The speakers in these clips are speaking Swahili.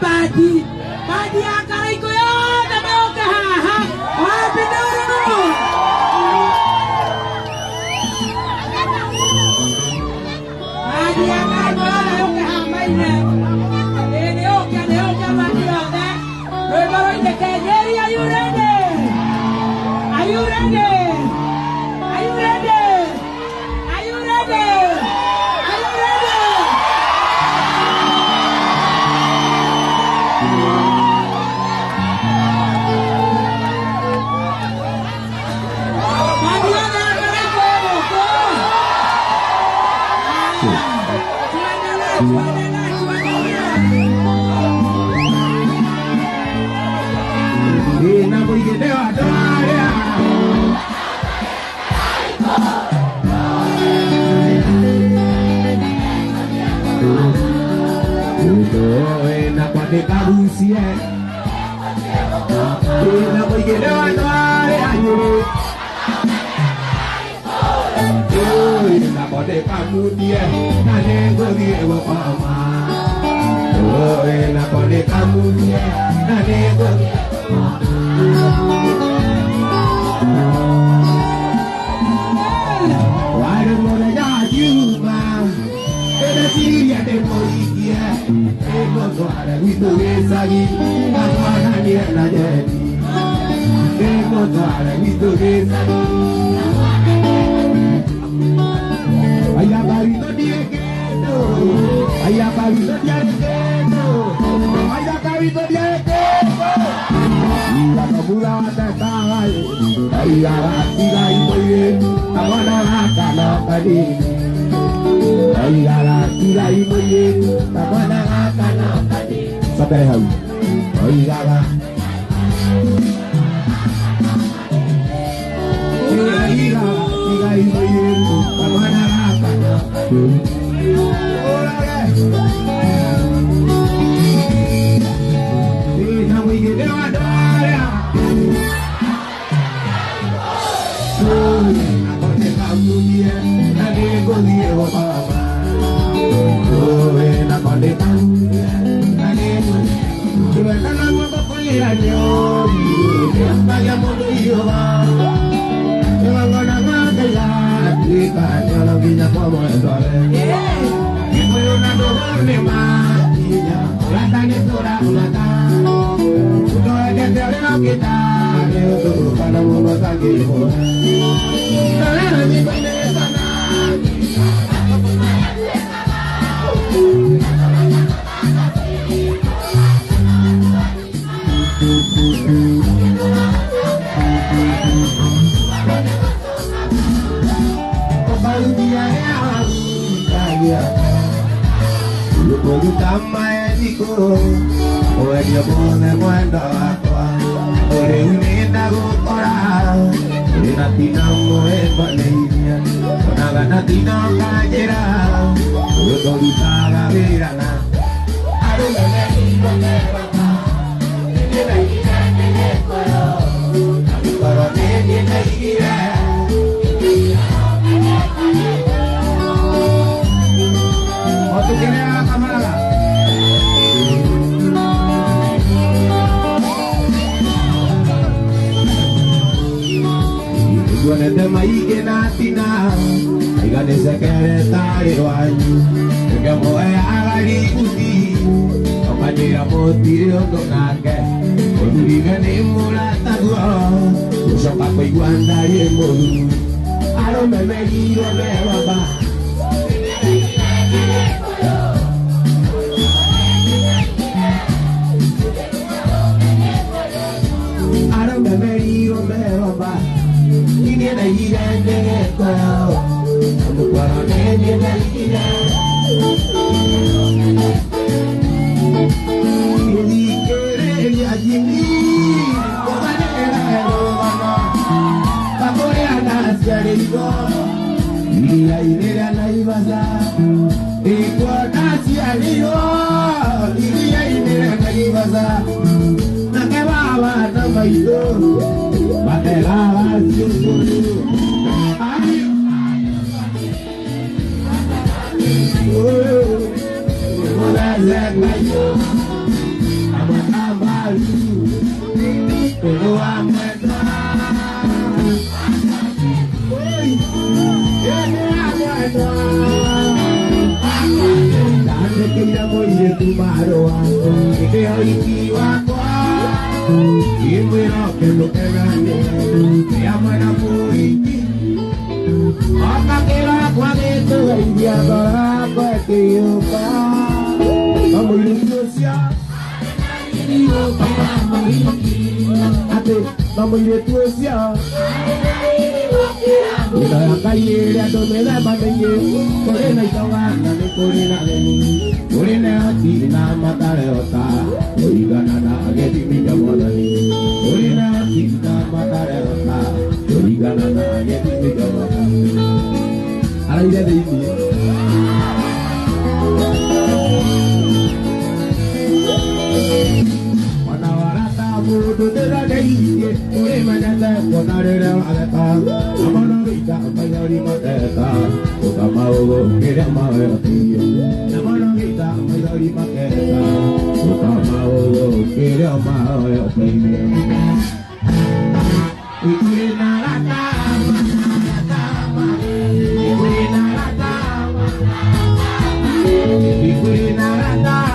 Badi akara iko yote ameoka haha. Wapi nuru? Badi akara iko yote ameoka haha maine. Neoka badi yote. Rebaro inde kejeri, are you ready? Are you ready? Are you ready? Are you ready? Are you ready? oiki wakwa imwĩra kĩndũ kĩgeni kĩa mwena mũingĩ akakĩra kwa gĩtũgeithia ngoro yakwa ĩkĩiyũka na mũirĩtu ũcio atĩ na mũirĩtu ũcio indo ya Ngai ĩrĩa andũ mĩthemba mĩingĩ kũrĩ na itonga na nĩ kũrĩ na thĩni kũrĩ na hoti na matarĩ hota kũringana na gĩthimi kĩa Mwathani kũrĩ na hoti na matarĩ hota kũringana na gĩthimi kĩa Mwathani araire thĩinĩ ona warata mũndũ ndĩrageithie kũrĩ menyete kuona rĩrĩa watheka amono gĩita maithori maketa gũka maũgũ kĩrĩa maweoteire amono gĩita maithori maketa gũka maũgũ kĩrĩa maweoteire ikũrĩ na ratama ikũrĩ na ratama ikũrĩ na ratama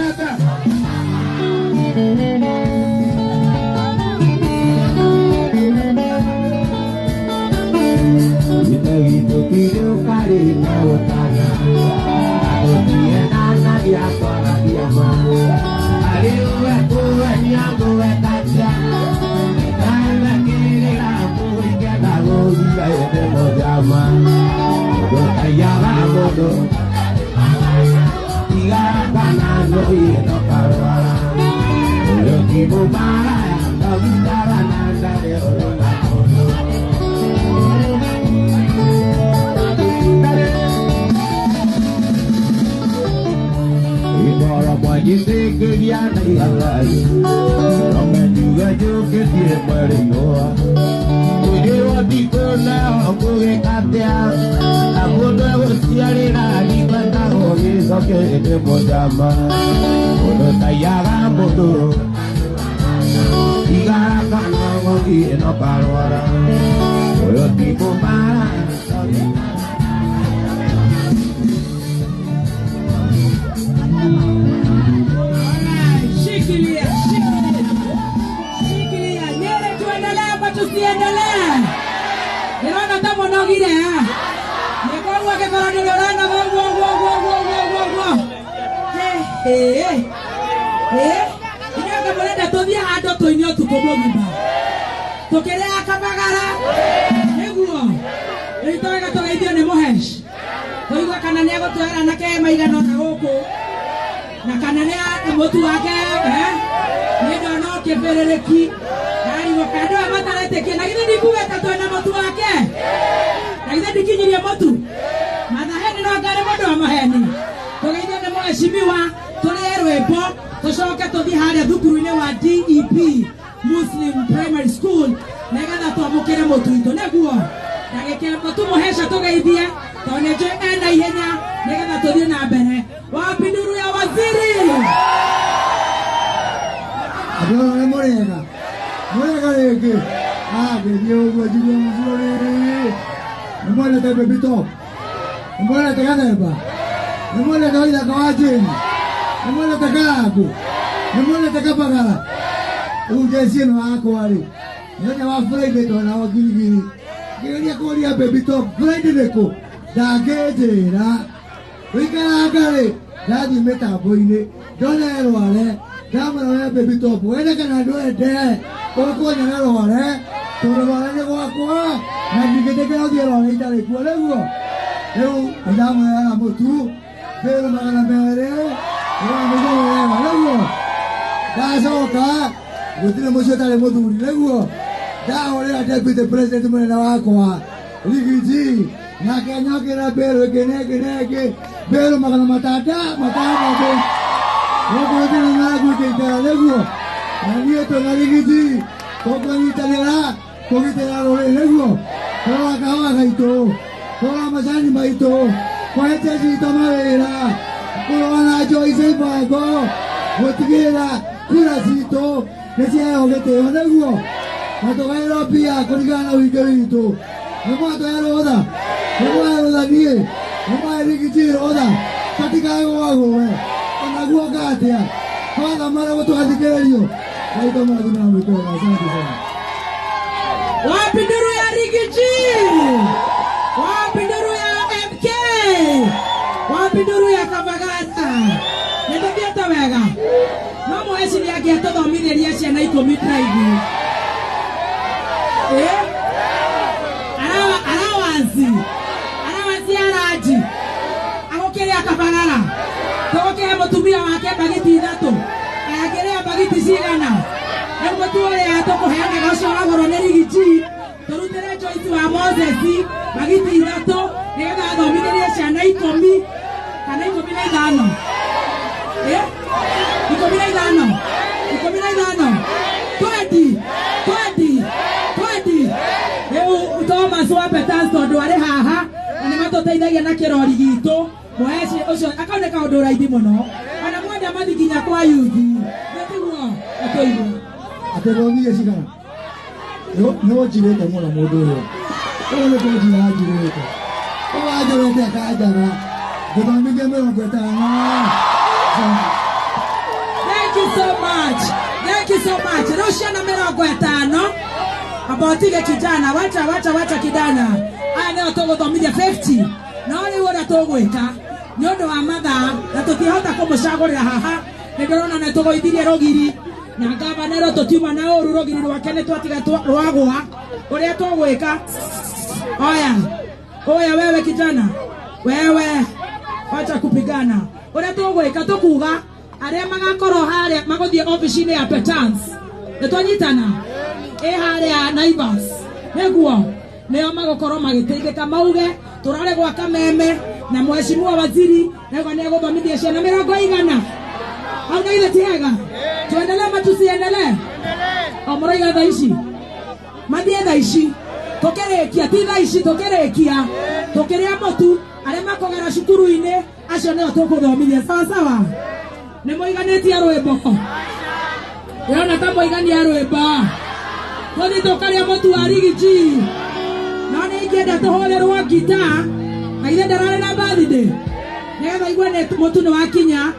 Calla, modo Tiga kanano ino karwala Ulo kibu maraya Nogi dara nanda de oro la modo Ibora mwajinde kiriana ihalai Rome juga juga dia beriwa Dewa dikona oke katea Aku dewa siari lagi bantang oke soke de mojama Odo tayara modo Tiga kana oke no parwara Odo tipo para Shikilia Nyere tuendelea kwa tusiendelea Nirona tamo nogire Nikogwa kefara nilorana Gwa Inyaka mulenda tuthia hando tuinio tukomogiba Tukirea kabagara Niguo Itoega tugeithio ni muhesh Tuigwa kana niego tuera na ke maigano na guku Na kana ni mutu wake Nido no keferereki Dari wakado amatarete ke Nagithe ndikugeta twena mutu wake Nagithe ndikinyirie mutu Mathaheni no ngare mundu wa maheni Tugeithio ni muheshimiwa Tuli rwimbo tucoke tuthi haria thukuru-ini wa DEP Muslim Primary School Negetha twamukire mutu itu niguo Ndagikira mutu muhesha tugeithie Tone njo ena ihenya Negetha tuthie na mbere Wapi nduru ya waziri Adoro ni murega rege Gedio ugo jigo mzuri Nimwele te baby top Nimwele te ganeba Nimwele te oida kawajini Nimwele te kagu Nimwele te kapagala Ujesino wako wali Nyonya wa Friday tona wa giri Giri kulia baby top Friday neko Dagejera Wikara akare Dadi meta boine Dona erwale Damara baby top Wena kana doe de Koko nyana wale Toro wale ni kwa Na nikete kana dia wale itale kwa leo Leo ndama ya motu Pero magana mere Ewa mego ya leo Dasoka Gutile mocho tale motu leo Da wale deputy president mwana wako Ligiji Na Kenya kira bero keneke Bero magana matata be Wako tena na gutitela leo Nalieto naligiji Koko nitalera Kokitela lole lego Kola kawa gaito Kola masani maito Kwaete zito mawera Kola na joise bago Wotigera Kura zito Nesi ya ogete lego Mato gairo pia Koligana wikewito Nemato ya roda Nemo ya roda nie Nemo ya ligiji roda Katika ego wago we Onagua katea Kwa mara watu katikererio Kaito mara kuna mwitoa Asante sana Wapi nduru ya Rigiji Wapi nduru ya MK Wapi nduru ya Kabagata Nitothiete wega No muheci ni angiatuthomithirie ciana 10 hivi Arawansi araji Agokiria Kabagara Tugokire mutumia wake bagiti 3 Ayakiria bagiti cigana Ego tuwe ya toko heana gacio agoro ni Rigiji Turutire Joyce wa Moses bagiti 3 Nigetha athomithirie ciana 10 kana 15 15 20 Rĩu Thomas wa Petansto ndwarĩ haha na nĩmatũteithagia na kĩrori gitũ Mũheci ũcio akaoneka ũndũ raithi mũno ona mwenda mathi nginya kwa yuthi nĩtiguo atũigua Atethomire cigana no njirĩte mũno mũndũ ũyũ ũyũ nĩ kũnjira njirĩte ũwanjĩrĩte akanjaga ngĩthomithie 50 Thank you so much. Rĩu ciana 50 Abatige kijana, wacha kijana. Aya nĩo tũgũthomithia 50. No rĩu ũrĩa tũgwĩka nĩ ũndũ wa mathaa na tũtihota kũmũcagũrĩra haha. Nĩndĩrona nĩ tũgũithirie Rũgiri na ngavana tũtiuma na ũru Rũgiri rwake nĩ twatiga rwagwa. Ũrĩa tũgwĩka. Oya wewe kijana. Wewe wacha kupigana. Ora tugwika tukuga aria magakorwo haria maguthie office-ini ya Petans. Nitwanyitana haria Naivas. Neguo neo magokorwo magiteithika mauge turare gwa Kameme na mheshimiwa waziri nego neguthomithia ciana 100. Au na ile tiega. Tuendelee matusiendelee. Omoroiga thaa ici. Mathie thaa ici. Tukerekia ti thaa ici tukerekia. Tukiria motu aria makogera cukuru-ini acio neo tukuthomithia sawa sawa. Ni moiganitie rwimbo. Yona ta moigania rwimbo. Tuthi tukaria motu wa rigiji. Na ni ingenda tuholerwo gita. Na ile ndarare na birthday. Nĩgetha igwe nĩ motu nĩ wakinya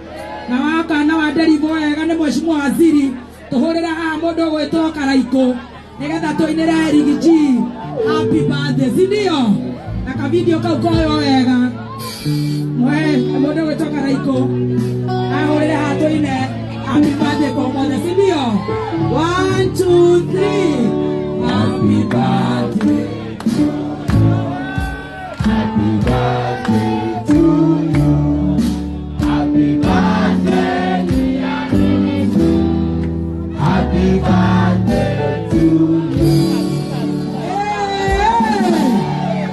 na waka na wa nderivo wega nĩ mheshimiwa waziri tuhurira haha mũndũ ũgwĩtwo Karaiko nĩgetha tũinĩre rigiji happy birthday sindio na ka video kau koyo wega mũndũ ũgwĩtwo Karaiko ahurire haha tũine happy birthday kwa mothe sindio 1 2 3 happy birthday Happy birthday to you. Happy birthday. Happy birthday to you.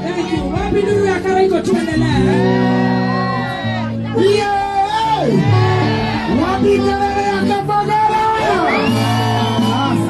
Thank you. Happy New Year, Karaiko tuendelee. Yeah! Wapi kelele ya Kapagara? Happy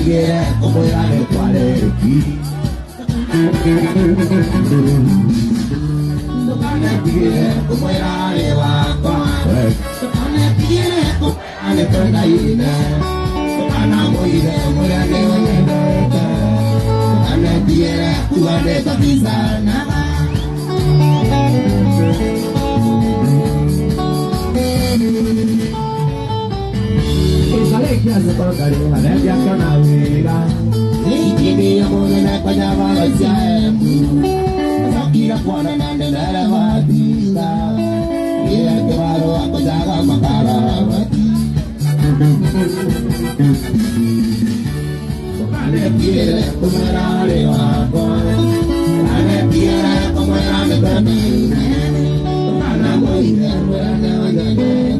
tigere como era de cuareki. Tocane tigere como era de vaca. Tocane tigere como era de pernaína. Tocana moire como era de oñeneta. Tocane tigere como era de tapizana. Alekia se colocaré, alekia canavera. Y tiene amor en la payaba hacia el mundo. Sakira cuana na la batista. Y el que varo a payaga macara bati. Ale quiere como era de vaco. Ale quiere como era de permine. Ana muy de buena de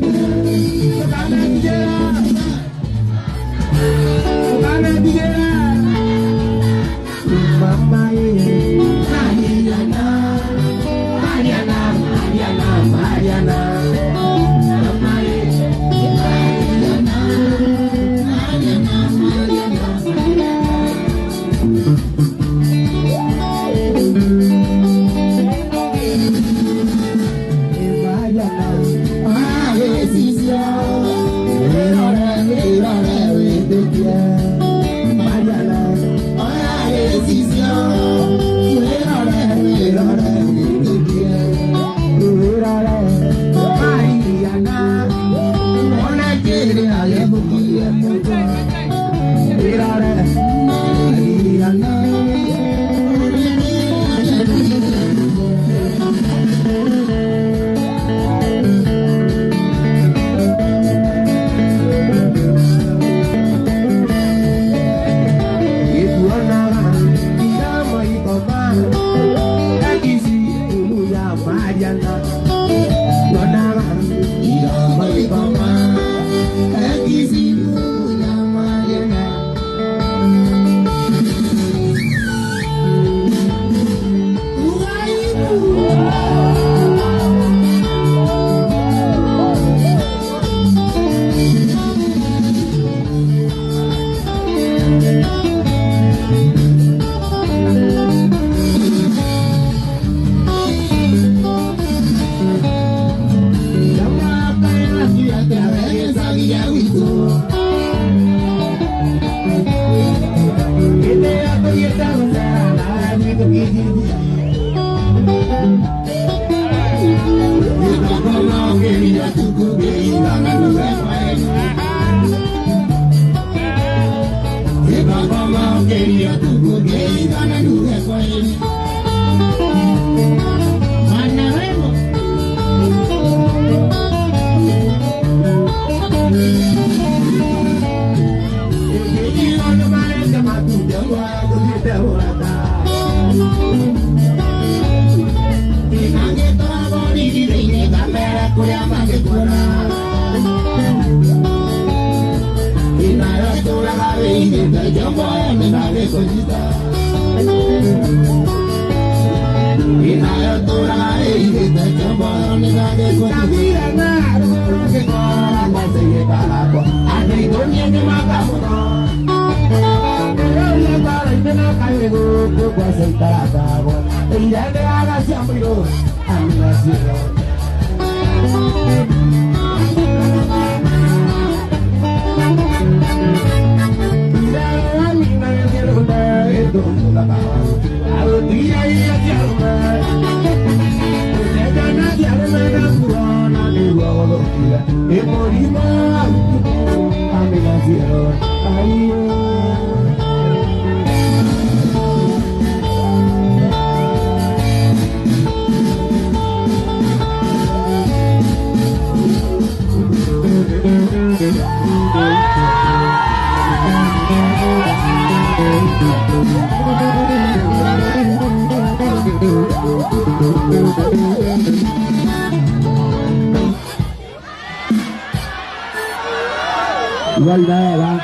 Igual nada,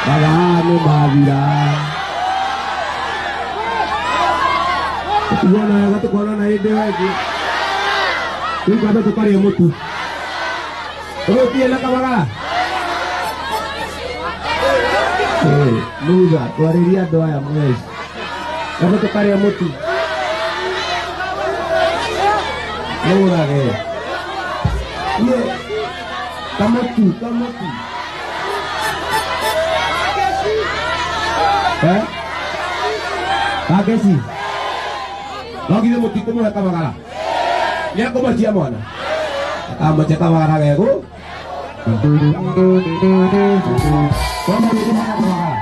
pagano mavira. Igual nada, tu kono na ide lagi. Ini kata tu kari mutu. Roti enak apa? Muda, tuariria doa ya mwezi. Kamu tukari ya mutu. Muda ke. Ye. Kamu tu. Pakai sih. Lagi dia muti kamu nak makala. Dia aku baca mana? Kamu baca makala ke aku? Kamu itu mana makala?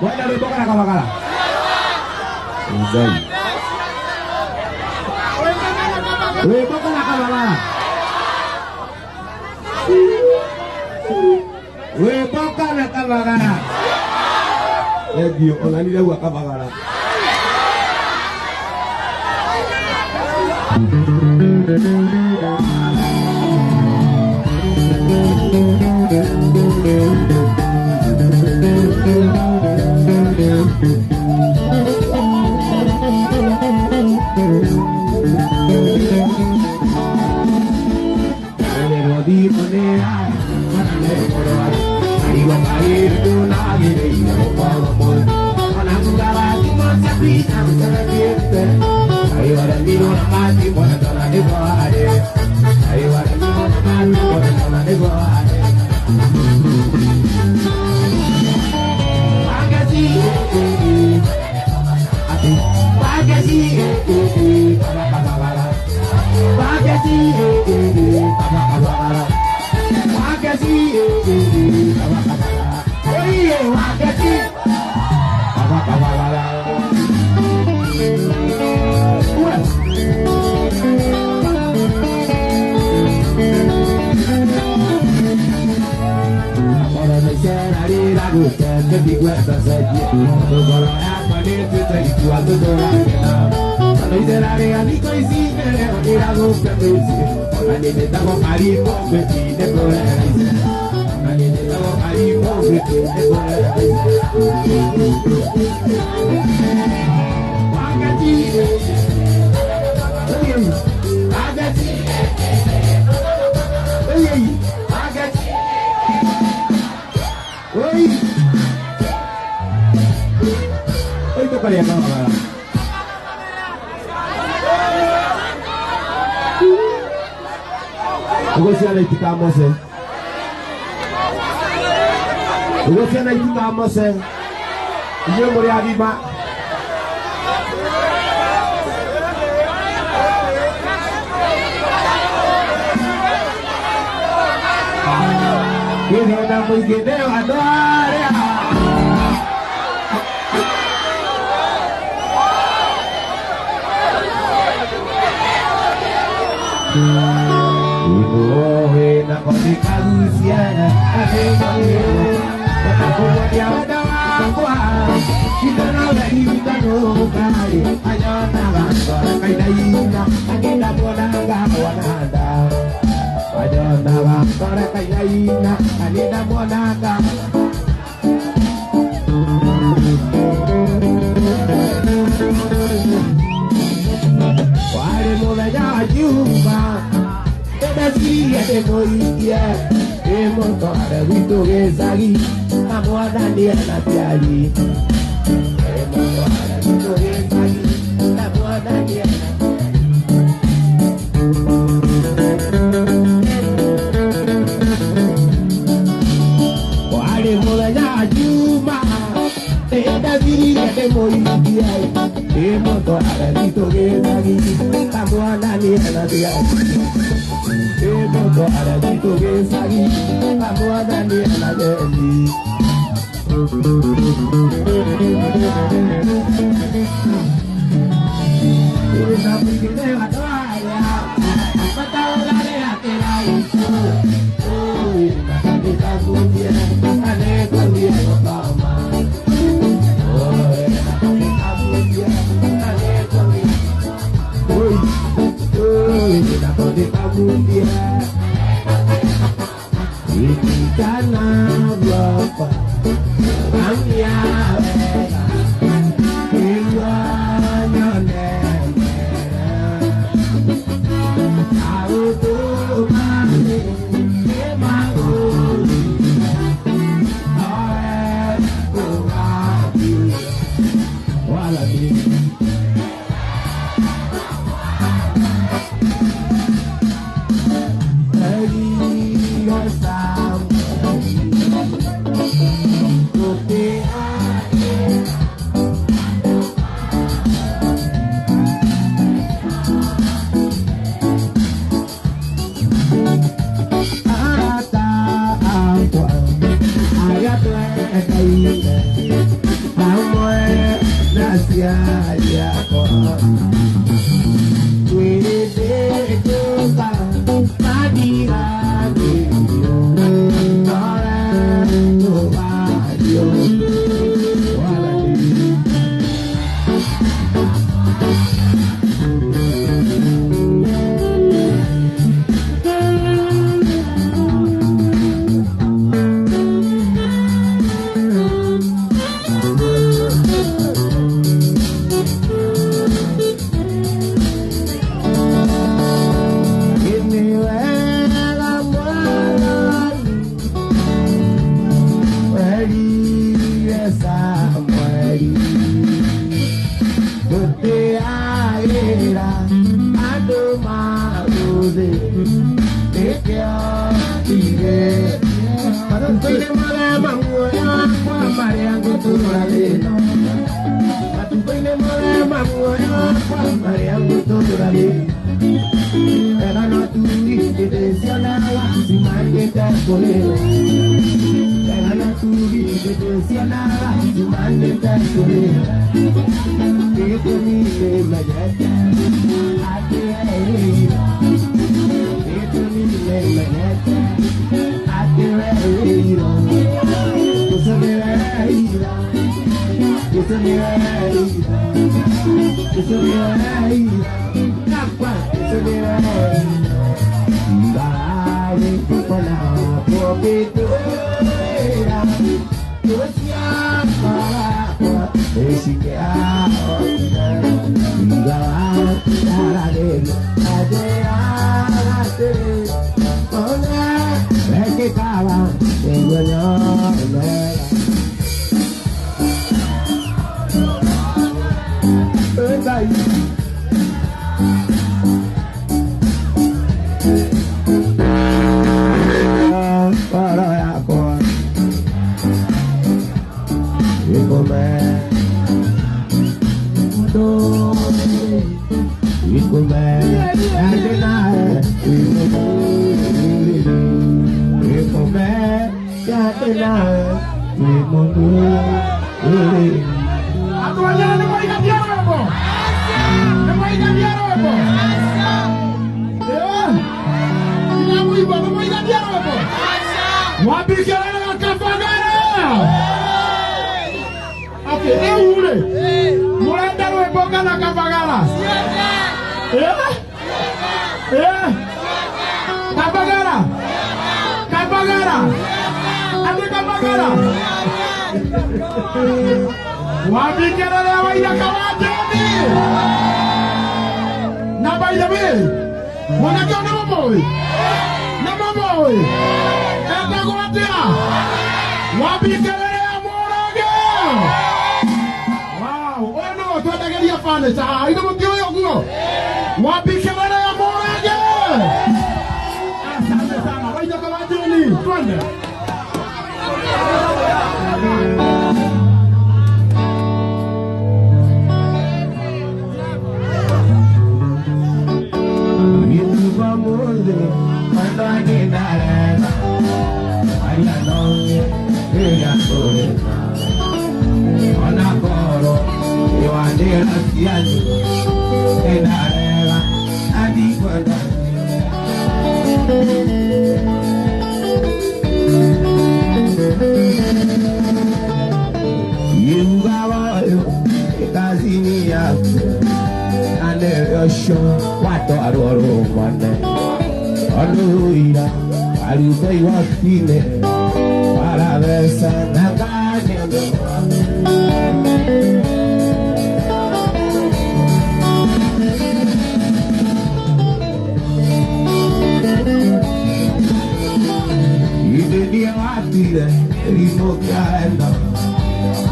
Buat dari bukan nak makala. Enggak. Bukan nak makala. Bukan nak makala. Dia orang ini dah buat makala. Ugosia itutamos iyo muri abima Ini na mwingine wadware Ibu na kondika usiana Kumoja wadawakwa Kitana wali mitano kari Ayana gandora kaidaina Agenda bonanga wananda Ayana gandora kaidaina Agenda bonanga Wale moveja wajumba Tena siria te moitia Emoto arabito gesagi Amuada dia natiali Emoto arabito gesagi Amuada dia Wale moveja juma Tena siria te moitia Emoto arabito gesagi Amuada dia natiali Emoto arabito gesagi Amuada dia natiali Una pikine wadaya Patawale akelai Nakandika kundia Ane kundia Obama Nakandika kundia Ane kundia Nakandika kundia Ini kana berapa Amia Vega Iwanya Nene Auto Mane Ema Uli Ae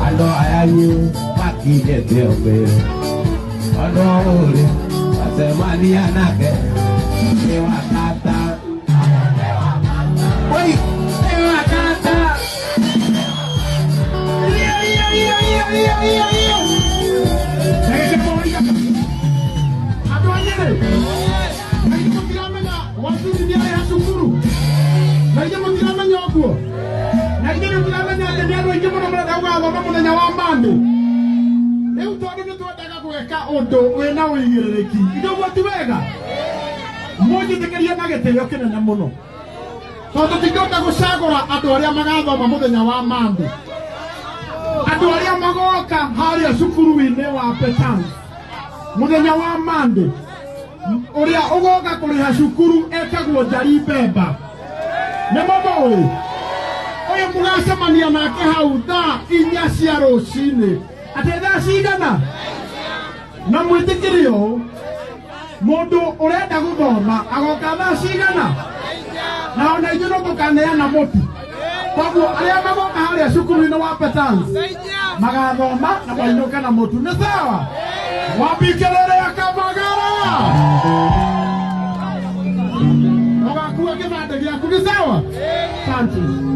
Ando yanyu makijete mbele onore asemania nake ni wakata oi ni wakata Ondo wena wigiriki indo gwati wega moje tekeria nageteo kinene muno tondu tikota gucagura andu aria magathoma muthenya wa mambi andu aria magoka haria cukuru-ini wa Petang muthenya wa mambi uria ugoka kuriha cukuru etagwo Njari Mbemba ni mumoĩ uyu mugacemania nake hau thaa 4 cia rucini ati thaa cigana na mwitikirio mundu urenda guthoma agoka thaa cigana na ona ithuĩ no tũkaneana mũtu koguo arĩa magoka harĩa cukuru-inĩ wa Petang magathoma na mainũke na mũtu nĩ sawa wambikĩrĩria Kamagara ũgakua kĩbandĩ gĩaku nĩ sawa asante.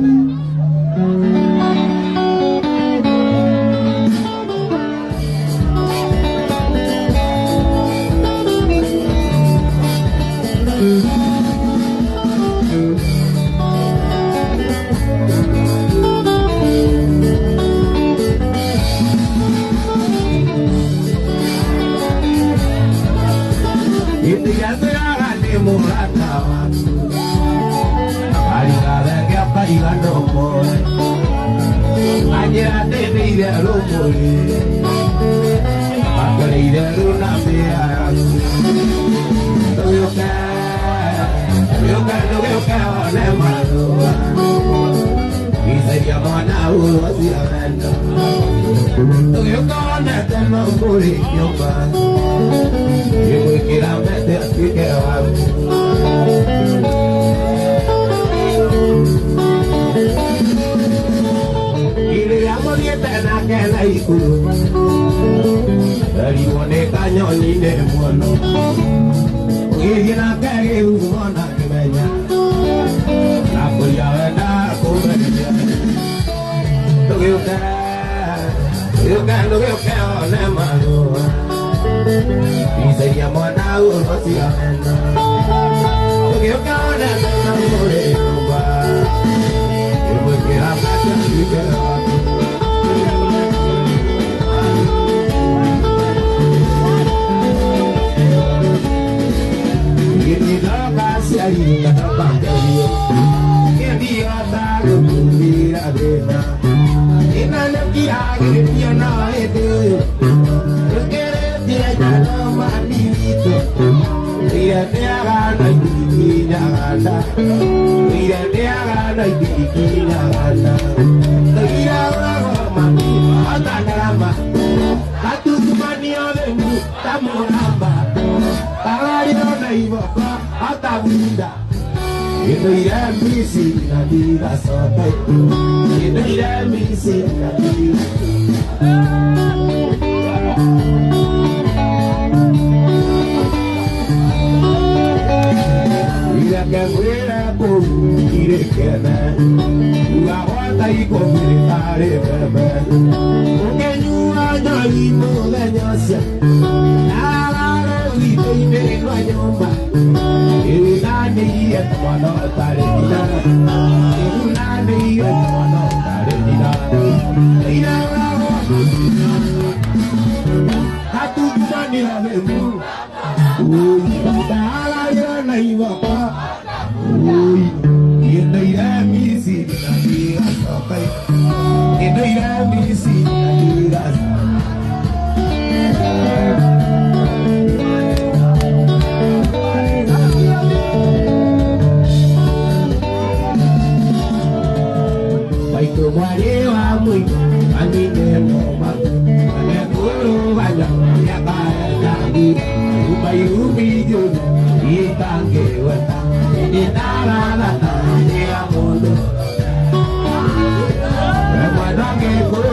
Go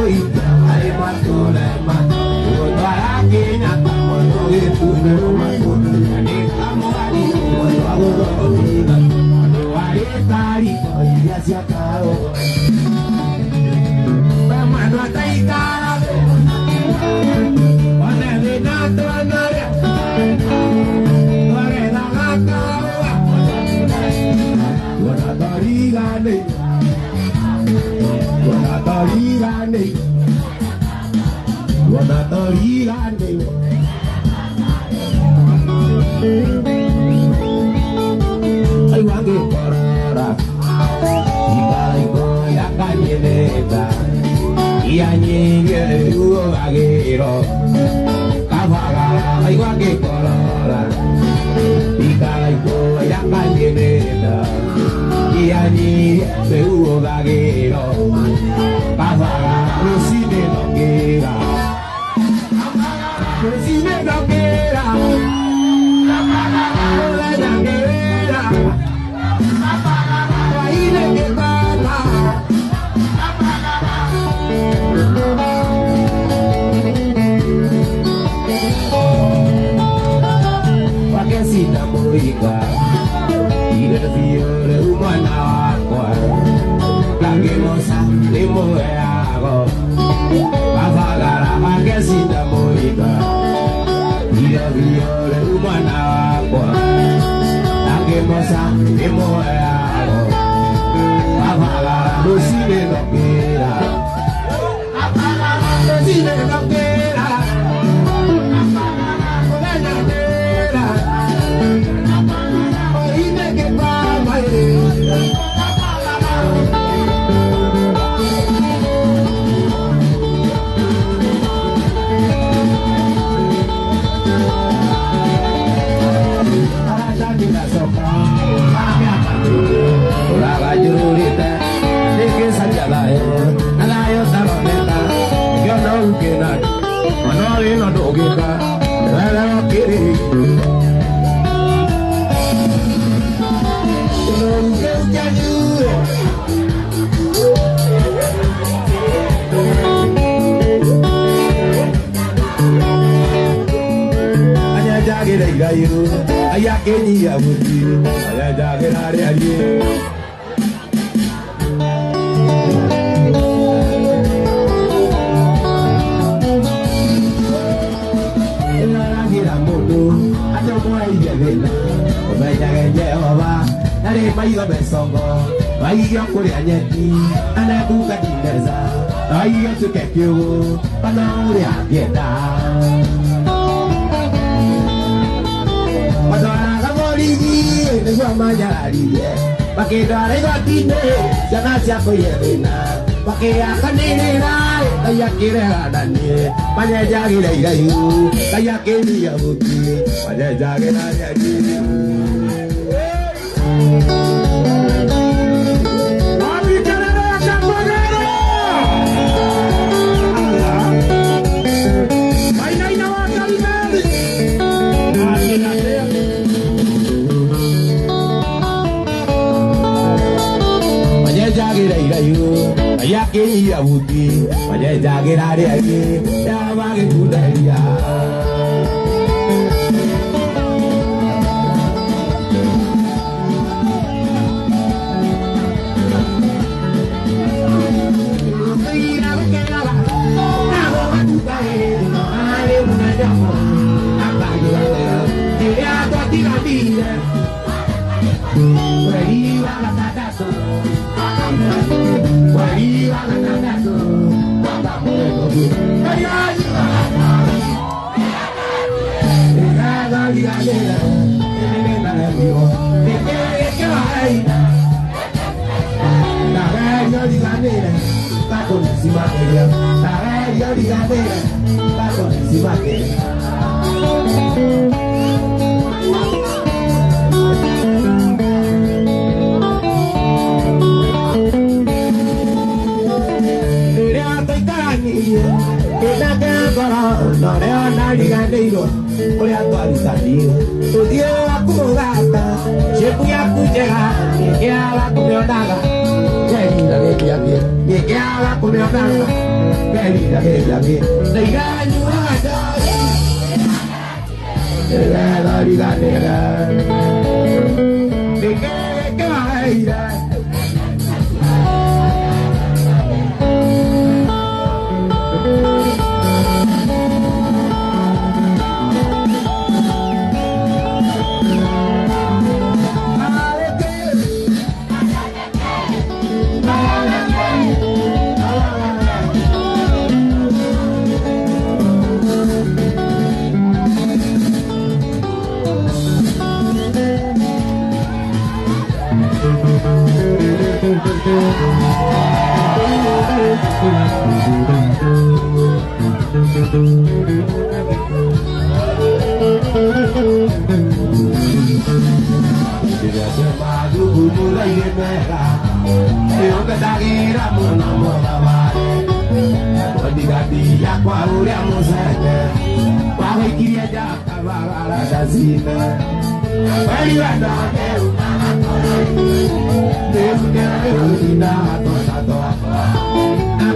kau Pemanu taikara One vina tuanare Ore nakakawa Wana tarigane Wana tarigane Wana tarigane Ay wangi korora Ikai koya kanyeleta Iya nyinge uo bagero Kawaga ay wangi korora Ikai koya kanyeleta Iya nyinge uo bagero Kawaga rusine no kera Rusine no kera Pakai sida moika, ida fiore umana aqua, lagi mosa limo eago, pavagara pakai sida moika, ida fiore umana aqua, lagi mosa limo eago, pavagara lucine no quera, lucine no quera. Ayakeni abuti, ayajage hari hari. Elagira mudu, ato kuai jagena, obajage Jehova, nare maigo besongo, maigo kuri anyeti, anaku kadineza, maigo tukekyo, panuri abieta. Negua majari pakai dare gotine jangan siapa yerina pakai akan dirai kayak kira adanya banyak jagi dayu kayak kini ya bukti banyak jagi lagi Yakin ya bukti, banyak jaga hari hari, ya bagi budaya. Tidak semaju mulai merah, yang kedagira menambah bawah. Berdiganti aku yang musada, pakai kiri aja kabar ada sini. Beriwada Deus tidak atau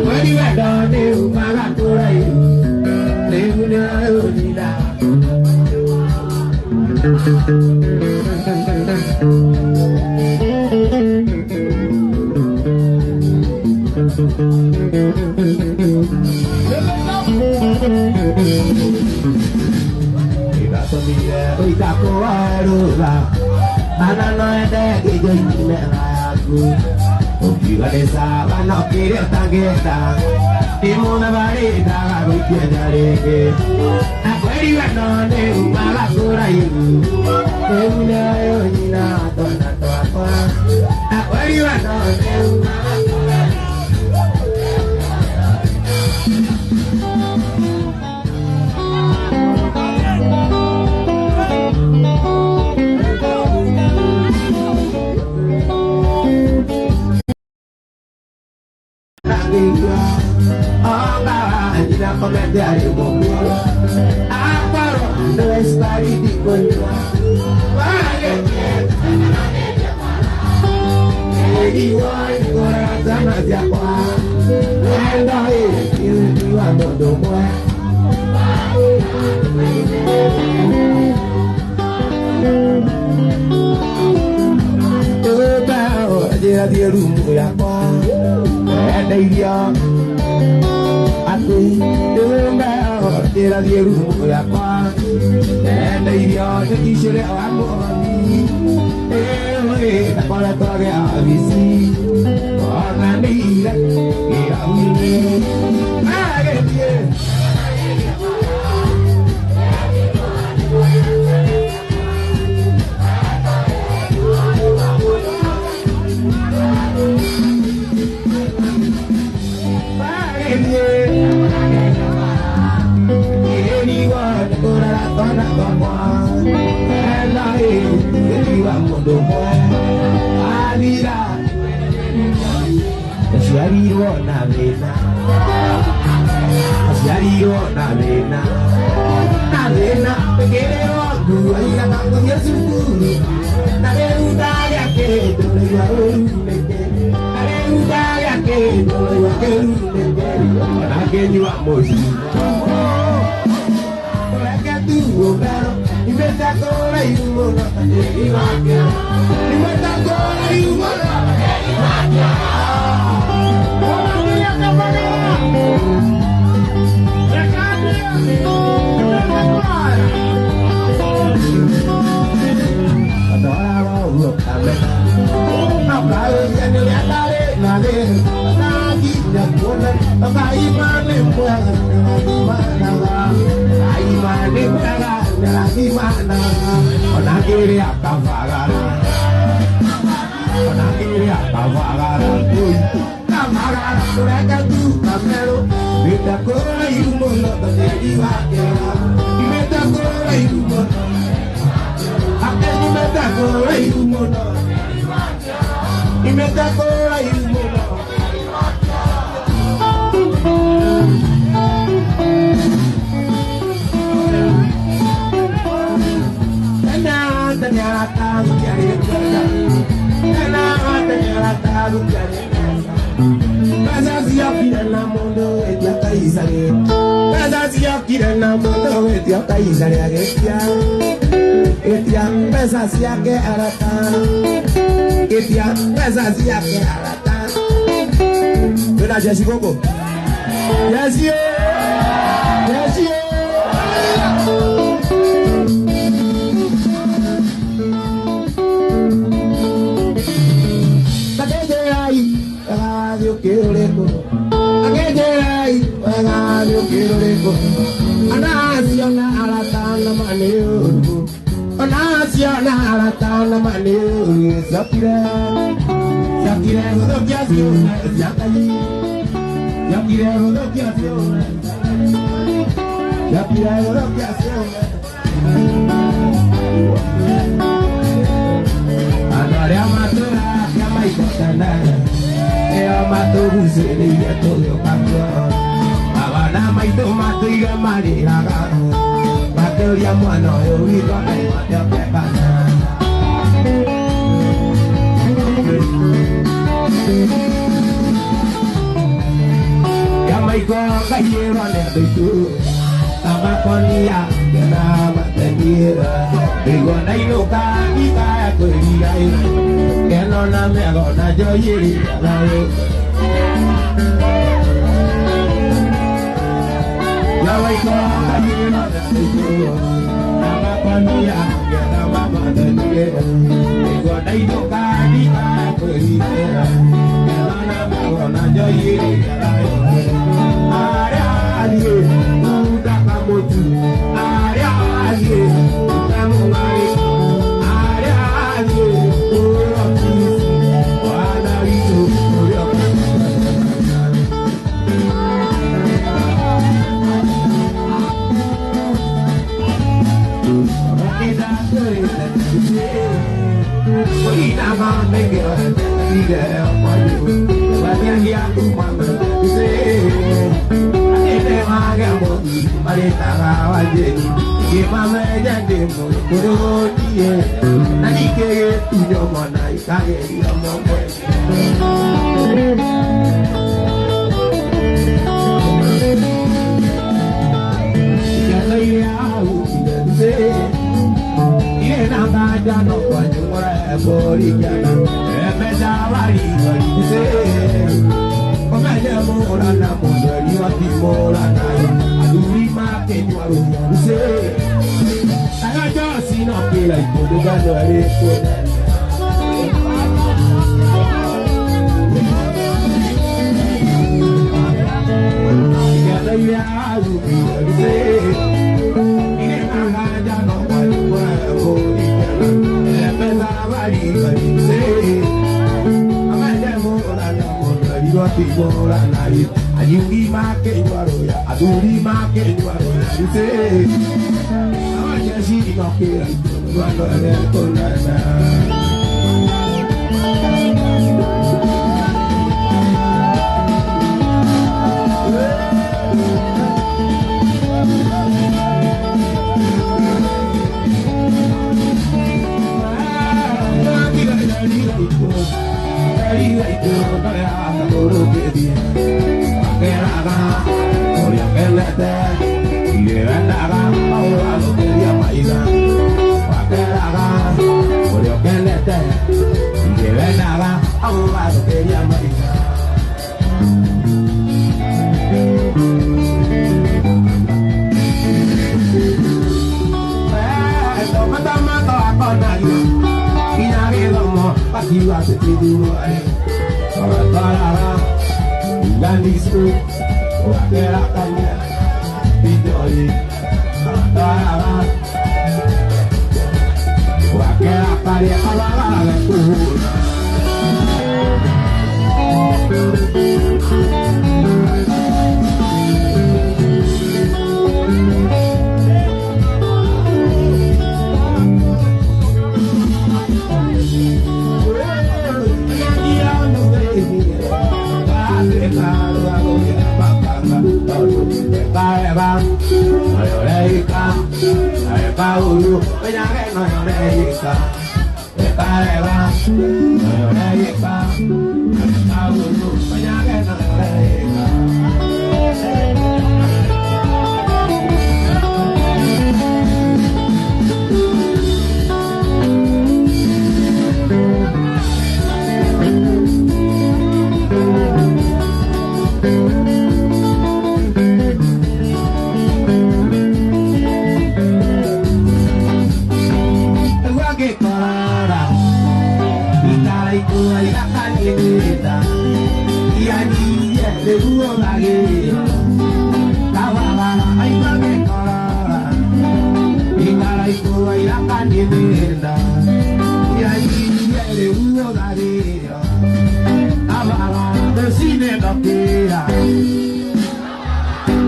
beriwada Deus malah kurai Deus tidak. Kita sendiri kita kuarula, anak ada kejadian aku. Jika desa banyak kiri tangga, timuna bari tak bikin dari ke. Aku di mana ni malah kurayu, timuna yona atau apa. Aku di mana ni malah kurayu. Tidak mengajar ilmu apa terus tadi di bawah jadi woi orang sana siapa endai ini waktu doa tahu aja dia rumah ya pon ada dia aku dengar dia di rumah apa dan dia jadi sudah aku ni tak boleh terage abisi orang ni dia ini ada dia Ya pira lo que hace Andare amatura ya mai kotana e amato busere ya todo pato abana mai to mato ya mari raga pato ya mono yo vi ko ai mato pekana ya mai ko kayero ne tu Amakonia kena matendira Digo na inuka ika kuria Keno na mego na joyiri alayo Yawaiko kayira Digo Amakonia kena matendira Digo na inuka ika kuria Keno na mego na joyiri alayo Ari Motu, Aria Ali, Namumari, Aria Ali, Oroki, Wanarito, Oroki. Kita beri beri nama negara tidak maju, banyak yang umam Marita rawaje Gimana jadi murudiye Nani kege tunyo mona ikage yomo mwe Ika ile au idenze Ile nanga jano kwa nyumura ebori jana Ebeza wali walize Omeje mora na mwari waki mora na Adurima kenywaru nyanse Taga josi no kila ikodo gano ereko Yada ya azubi nyanse Ine nanga jano kwa nyumura ebori jana Ebeza wali walize Wati mora nai Ayuri make nywaroya Aduri make nywaroya Dise Awaja siri nokira Wando ereko nana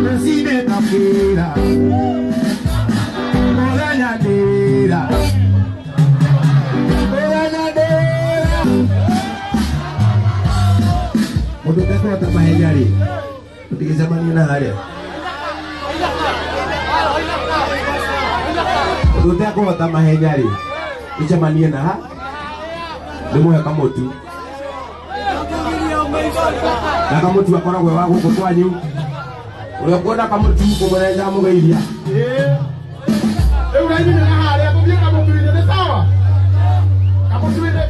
Resine ndĩnakĩra mũthenya ndĩra mũndũ ũtekũhota mahenya-rĩ tũtigĩcemanie na harĩa mũndũ ũtekũhota mahenya-rĩ icemanie na ha ndĩmũhe kamũtu na kamũtu akoragwo wa gũkũ kwanyu ũrĩa ũkwenda kamũtu kũmũrenja mũgeithia rĩu raimina na harĩa gũthiĩ kamũtu-inĩ nĩ sawa kamũtu-inĩ